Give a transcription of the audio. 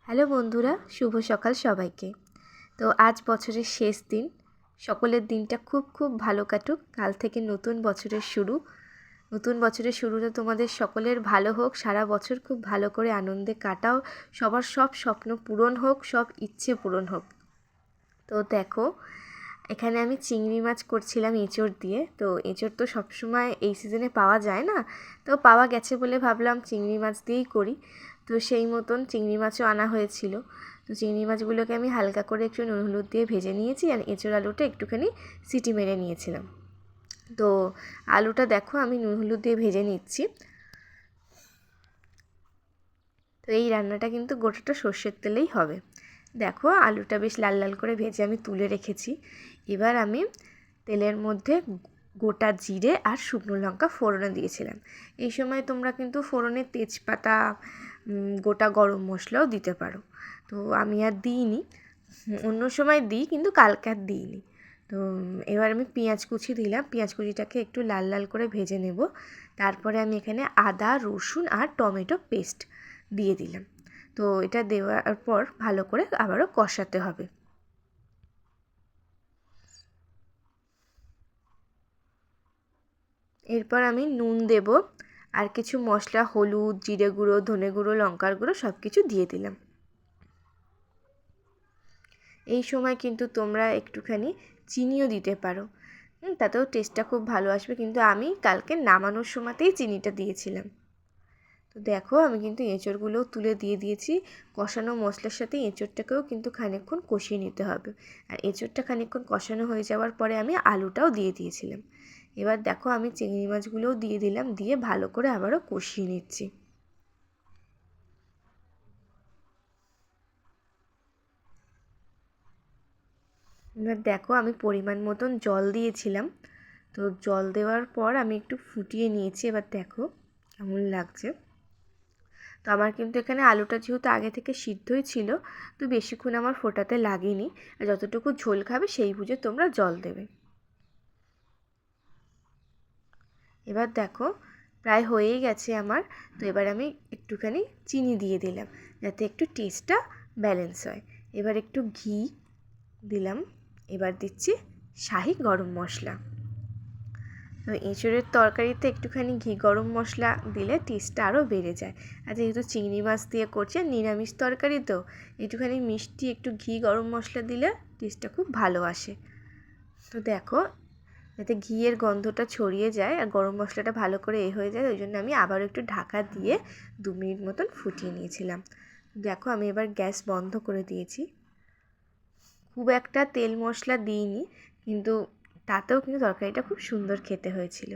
Hello বন্ধুরা, শুভ সকাল সবাইকে। তো আজ বছরের শেষ দিন, সকলের দিনটা খুব খুব ভালো কাটুক। কাল থেকে নতুন বছরের শুরু। নতুন বছরের শুরুটা তোমাদের সকলের ভালো হোক, সারা বছর খুব ভালো করে আনন্দে কাটাও, সবার সব স্বপ্ন পূরণ হোক, সব ইচ্ছে পূরণ হোক। তো দেখো, এখানে আমি চিংড়ি মাছ করছিলাম এঁচোড় দিয়ে। তো এঁচোড় তো সবসময় এই সিজনে পাওয়া যায় না, তো পাওয়া গেছে বলে ভাবলাম চিংড়ি মাছ দিয়েই করি। তো সেই মতন চিংড়ি মাছও আনা হয়েছিল। তো চিংড়ি মাছগুলোকে আমি হালকা করে একটু নুন হলুদ দিয়ে ভেজে নিয়েছি, আর এঁচোড় আলুটা একটুখানি সিটি মেরে নিয়েছিলাম। তো আলুটা দেখো আমি নুন হলুদ দিয়ে ভেজে নিচ্ছি। তো এই রান্নাটা কিন্তু গোটাটা সর্ষের তেলেই হবে। দেখো আলুটা বেশ লাল লাল করে ভেজে আমি তুলে রেখেছি। এবার আমি তেলের মধ্যে গোটা জিরে আর শুকনো লঙ্কা ফোড়নে দিয়েছিলাম। এই সময় তোমরা কিন্তু ফোড়নে তেজপাতা, গোটা গরম মশলাও দিতে পারো। তো আমি আর দিইনি, অন্য সময় দিই কিন্তু কালকে আর দিইনি। তো এবার আমি পেঁয়াজ কুচি দিলাম, পেঁয়াজ কুচিটাকে একটু লাল লাল করে ভেজে নেব। তারপরে আমি এখানে আদা রসুন আর টমেটো পেস্ট দিয়ে দিলাম। তো এটা দেওয়ার পর ভালো করে আবারও কষাতে হবে। এরপর আমি নুন দেব, আর কিছু মশলা হলুদ, জিরে গুঁড়ো, ধনে গুঁড়ো, লঙ্কার গুঁড়ো সব কিছু দিয়ে দিলাম। এই সময় কিন্তু তোমরা একটুখানি চিনিও দিতে পারো, তাতেও টেস্টটা খুব ভালো আসবে, কিন্তু আমি কালকে নামানোর সময়তেই চিনিটা দিয়েছিলাম। তো দেখো আমি কিন্তু এঁচোড়গুলোও তুলে দিয়ে দিয়েছি। কষানো মশলার সাথে এঁচোড়টাকেও কিন্তু খানিকক্ষণ কষিয়ে নিতে হবে। আর এঁচোড়টা খানিকক্ষণ কষানো হয়ে যাওয়ার পরে আমি আলুটাও দিয়ে দিয়েছিলাম। এবার দেখো আমি চিংড়ি মাছগুলোও দিয়ে দিলাম, দিয়ে ভালো করে আবারও কষিয়ে নিচ্ছি। এবার দেখো আমি পরিমাণ মতন জল দিয়েছিলাম। তো জল দেওয়ার পর আমি একটু ফুটিয়ে নিয়েছি। এবার দেখো কেমন লাগছে। তো আমার কিন্তু এখানে আলুটা যেহেতু আগে থেকে সিদ্ধই ছিল, তো বেশিক্ষণ আমার ফোটাতে লাগেনি। আর যতটুকু ঝোল খাবে সেই বুঝে তোমরা জল দেবে। এবার দেখো প্রায় হয়েই গেছে আমার। তো এবার আমি একটুখানি চিনি দিয়ে দিলাম, যাতে একটু টেস্টটা ব্যালেন্স হয়। এবার একটু ঘি দিলাম। এবার দিচ্ছি শাহি গরম মশলা। তো এঁচোড়ের তরকারিতে একটুখানি ঘি গরম মশলা দিলে টেস্টটা আরও বেড়ে যায়। আর যেহেতু চিংড়ি মাছ দিয়ে করছে, নিরামিষ তরকারি তো একটুখানি মিষ্টি একটু ঘি গরম মশলা দিলে টেস্টটা খুব ভালো আসে। তো দেখো যাতে ঘিয়ের গন্ধটা ছড়িয়ে যায় আর গরম মশলাটা ভালো করে হয়ে যায়, ওই জন্য আমি আবারও একটু ঢাকা দিয়ে 2 মিনিট মতন ফুটিয়ে নিয়েছিলাম। দেখো আমি এবার গ্যাস বন্ধ করে দিয়েছি। খুব একটা তেল মশলা দিইনি, কিন্তু তাতেও কিন্তু তরকারিটা খুব সুন্দর খেতে হয়েছিল।